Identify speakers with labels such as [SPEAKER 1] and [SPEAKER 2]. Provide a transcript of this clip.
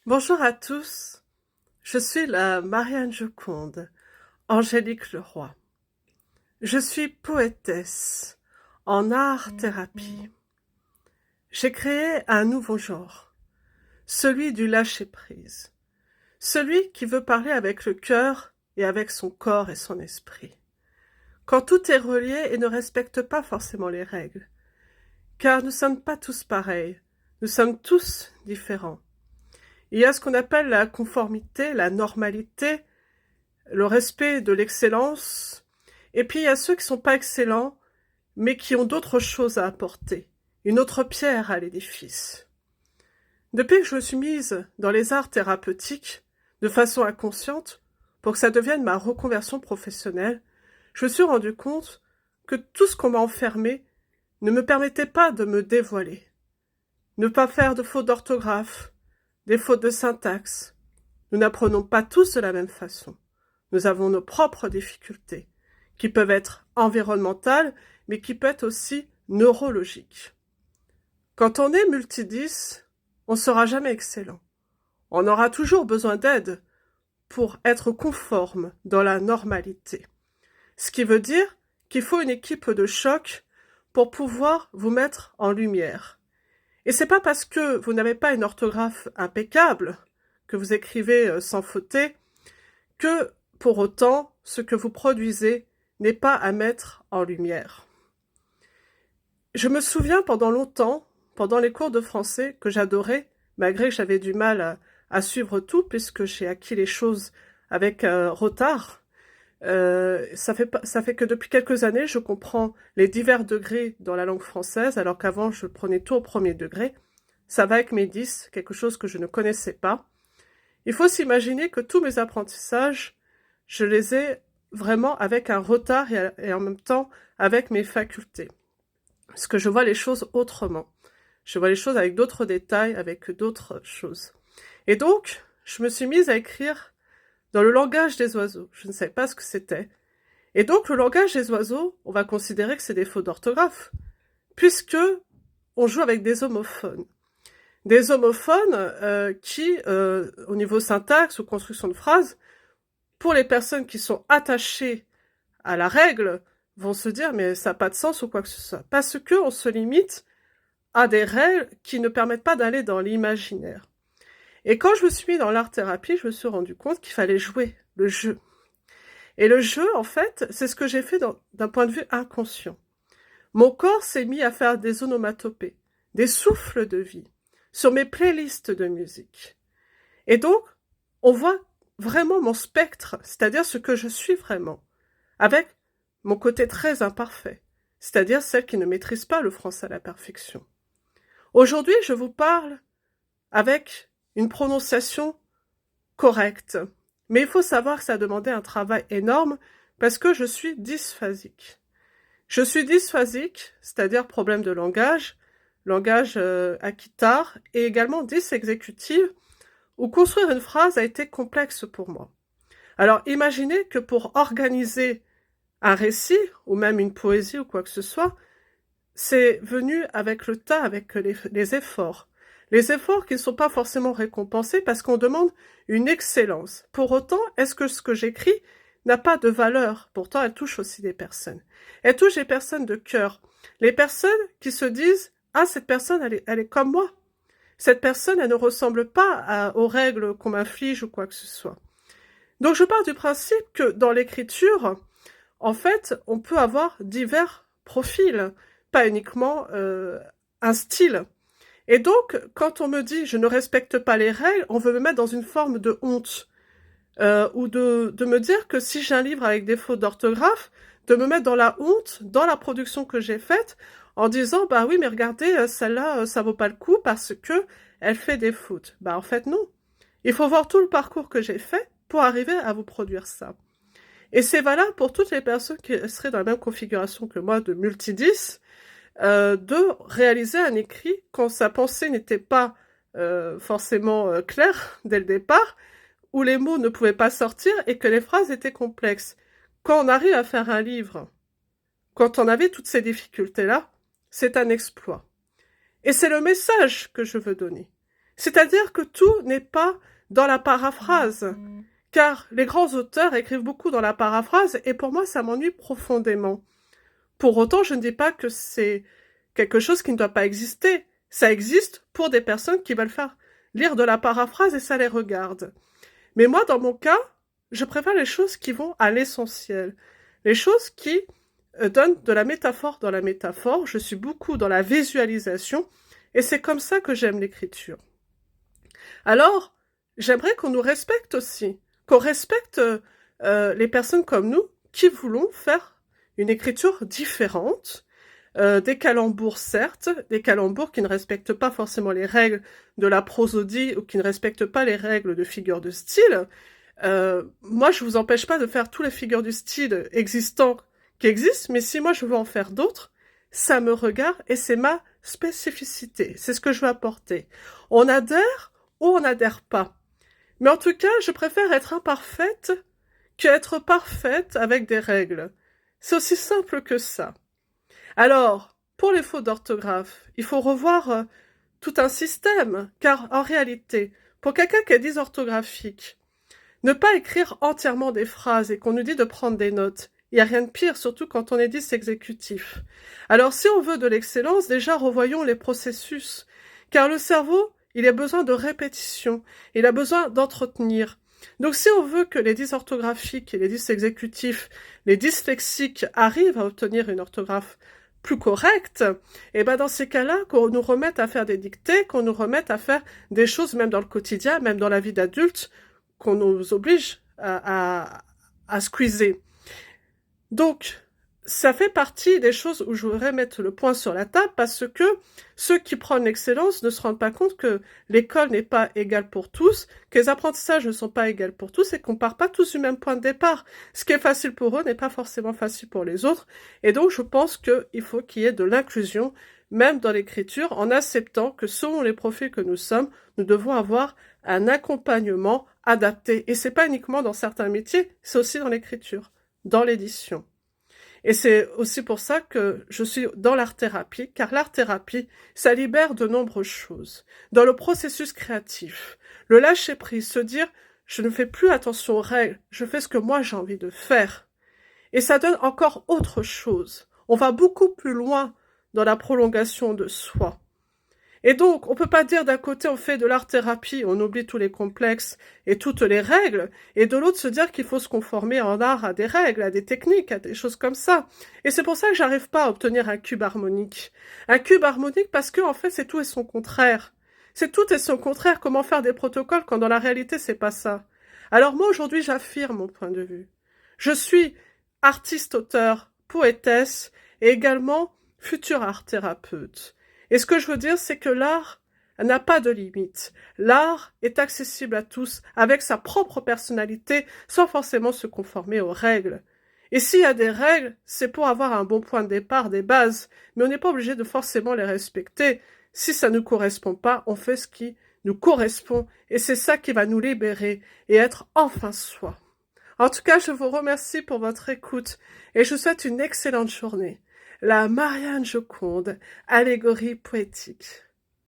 [SPEAKER 1] Bonjour à tous, je suis la Marianne Joconde, Angélique Leroy. Je suis poétesse en art-thérapie. J'ai créé un nouveau genre, celui du lâcher-prise, celui qui veut parler avec le cœur et avec son corps et son esprit. Quand tout est relié et ne respecte pas forcément les règles, car nous ne sommes pas tous pareils, nous sommes tous différents. Il y a ce qu'on appelle la conformité, la normalité, le respect de l'excellence, et puis il y a ceux qui sont pas excellents, mais qui ont d'autres choses à apporter, une autre pierre à l'édifice. Depuis que je me suis mise dans les arts thérapeutiques, de façon inconsciente, pour que ça devienne ma reconversion professionnelle, je me suis rendu compte que tout ce qu'on m'a enfermé ne me permettait pas de me dévoiler. Ne pas faire de fautes d'orthographe, des fautes de syntaxe. Nous n'apprenons pas tous de la même façon. Nous avons nos propres difficultés, qui peuvent être environnementales, mais qui peuvent être aussi neurologiques. Quand on est multidis, on ne sera jamais excellent. On aura toujours besoin d'aide pour être conforme dans la normalité. Ce qui veut dire qu'il faut une équipe de choc pour pouvoir vous mettre en lumière. Et c'est pas parce que vous n'avez pas une orthographe impeccable, que vous écrivez sans fauter, que pour autant, ce que vous produisez n'est pas à mettre en lumière. Je me souviens pendant longtemps, pendant les cours de français, que j'adorais, malgré que j'avais du mal à suivre tout, puisque j'ai acquis les choses avec retard. Ça fait que depuis quelques années, je comprends les divers degrés dans la langue française, alors qu'avant, je prenais tout au premier degré. Ça va avec mes 10, quelque chose que je ne connaissais pas. Il faut s'imaginer que tous mes apprentissages, je les ai vraiment avec un retard et en même temps avec mes facultés. Parce que je vois les choses autrement. Je vois les choses avec d'autres détails, avec d'autres choses. Et donc, je me suis mise à écrire dans le langage des oiseaux. Je ne savais pas ce que c'était. Et donc, le langage des oiseaux, on va considérer que c'est des fautes d'orthographe, puisque on joue avec des homophones. Des homophones qui, au niveau syntaxe ou construction de phrases, pour les personnes qui sont attachées à la règle, vont se dire mais ça n'a pas de sens ou quoi que ce soit. Parce qu'on se limite à des règles qui ne permettent pas d'aller dans l'imaginaire. Et quand je me suis mis dans l'art-thérapie, je me suis rendu compte qu'il fallait jouer le jeu. Et le jeu, en fait, c'est ce que j'ai fait d'un point de vue inconscient. Mon corps s'est mis à faire des onomatopées, des souffles de vie, sur mes playlists de musique. Et donc, on voit vraiment mon spectre, c'est-à-dire ce que je suis vraiment, avec mon côté très imparfait, c'est-à-dire celle qui ne maîtrise pas le français à la perfection. Aujourd'hui, je vous parle avec une prononciation correcte, mais il faut savoir que ça a demandé un travail énorme parce que je suis dysphasique. Je suis dysphasique, c'est-à-dire problème de langage acquitar, et également dysexécutive, où construire une phrase a été complexe pour moi. Alors imaginez que pour organiser un récit, ou même une poésie ou quoi que ce soit, c'est venu avec le tas, avec les efforts. Les efforts qui ne sont pas forcément récompensés parce qu'on demande une excellence. Pour autant, est-ce que ce que j'écris n'a pas de valeur? Pourtant, elle touche aussi des personnes. Elle touche les personnes de cœur. Les personnes qui se disent « Ah, cette personne, elle est comme moi. Cette personne, elle ne ressemble pas aux règles qu'on m'inflige ou quoi que ce soit. » Donc, je pars du principe que dans l'écriture, en fait, on peut avoir divers profils, pas uniquement un style. Et donc, quand on me dit « je ne respecte pas les règles », on veut me mettre dans une forme de honte. Ou de me dire que si j'ai un livre avec des fautes d'orthographe, de me mettre dans la honte, dans la production que j'ai faite, en disant « bah oui, mais regardez, celle-là, ça vaut pas le coup parce que elle fait des fautes ». Bah en fait, non. Il faut voir tout le parcours que j'ai fait pour arriver à vous produire ça. Et c'est valable pour toutes les personnes qui seraient dans la même configuration que moi de multidis, de réaliser un écrit quand sa pensée n'était pas forcément claire dès le départ, où les mots ne pouvaient pas sortir et que les phrases étaient complexes. Quand on arrive à faire un livre, quand on avait toutes ces difficultés-là, c'est un exploit. Et c'est le message que je veux donner. C'est-à-dire que tout n'est pas dans la paraphrase, car les grands auteurs écrivent beaucoup dans la paraphrase, et pour moi, ça m'ennuie profondément. Pour autant, je ne dis pas que c'est quelque chose qui ne doit pas exister. Ça existe pour des personnes qui veulent faire lire de la paraphrase et ça les regarde. Mais moi, dans mon cas, je préfère les choses qui vont à l'essentiel. Les choses qui donnent de la métaphore dans la métaphore. Je suis beaucoup dans la visualisation et c'est comme ça que j'aime l'écriture. Alors, j'aimerais qu'on nous respecte aussi, qu'on respecte les personnes comme nous qui voulons faire une écriture différente, des calembours certes, des calembours qui ne respectent pas forcément les règles de la prosodie ou qui ne respectent pas les règles de figure de style. Moi, je vous empêche pas de faire tous les figures du style existants qui existent, mais si moi je veux en faire d'autres, ça me regarde et c'est ma spécificité, c'est ce que je veux apporter. On adhère ou on n'adhère pas. Mais en tout cas, je préfère être imparfaite qu'être parfaite avec des règles. C'est aussi simple que ça. Alors, pour les fautes d'orthographe, il faut revoir tout un système, car en réalité, pour quelqu'un qui est dysorthographique, ne pas écrire entièrement des phrases et qu'on nous dit de prendre des notes, il n'y a rien de pire, surtout quand on est dysexécutif. Alors si on veut de l'excellence, déjà revoyons les processus, car le cerveau, il a besoin de répétition, il a besoin d'entretenir. Donc si on veut que les dysorthographiques et les dysexécutifs, les dyslexiques arrivent à obtenir une orthographe plus correcte, et ben dans ces cas-là, qu'on nous remette à faire des dictées, qu'on nous remette à faire des choses même dans le quotidien, même dans la vie d'adulte, qu'on nous oblige à squeezer. Donc, ça fait partie des choses où je voudrais mettre le point sur la table parce que ceux qui prennent l'excellence ne se rendent pas compte que l'école n'est pas égale pour tous, que les apprentissages ne sont pas égaux pour tous et qu'on part pas tous du même point de départ. Ce qui est facile pour eux n'est pas forcément facile pour les autres. Et donc, je pense qu'il faut qu'il y ait de l'inclusion, même dans l'écriture, en acceptant que selon les profils que nous sommes, nous devons avoir un accompagnement adapté. Et c'est pas uniquement dans certains métiers, c'est aussi dans l'écriture, dans l'édition. Et c'est aussi pour ça que je suis dans l'art-thérapie, car l'art-thérapie, ça libère de nombreuses choses. Dans le processus créatif, le lâcher-prise, se dire « je ne fais plus attention aux règles, je fais ce que moi j'ai envie de faire ». Et ça donne encore autre chose. On va beaucoup plus loin dans la prolongation de soi. Et donc, on peut pas dire d'un côté on fait de l'art-thérapie, on oublie tous les complexes et toutes les règles, et de l'autre se dire qu'il faut se conformer en art à des règles, à des techniques, à des choses comme ça. Et c'est pour ça que j'arrive pas à obtenir un cube harmonique. Un cube harmonique parce que, en fait, c'est tout et son contraire. C'est tout et son contraire, comment faire des protocoles quand dans la réalité c'est pas ça. Alors moi aujourd'hui j'affirme mon point de vue. Je suis artiste, auteur, poétesse, et également futur art-thérapeute. Et ce que je veux dire, c'est que l'art n'a pas de limite. L'art est accessible à tous, avec sa propre personnalité, sans forcément se conformer aux règles. Et s'il y a des règles, c'est pour avoir un bon point de départ, des bases, mais on n'est pas obligé de forcément les respecter. Si ça ne nous correspond pas, on fait ce qui nous correspond, et c'est ça qui va nous libérer et être enfin soi. En tout cas, je vous remercie pour votre écoute, et je vous souhaite une excellente journée. La Marianne Joconde, allégorie poétique.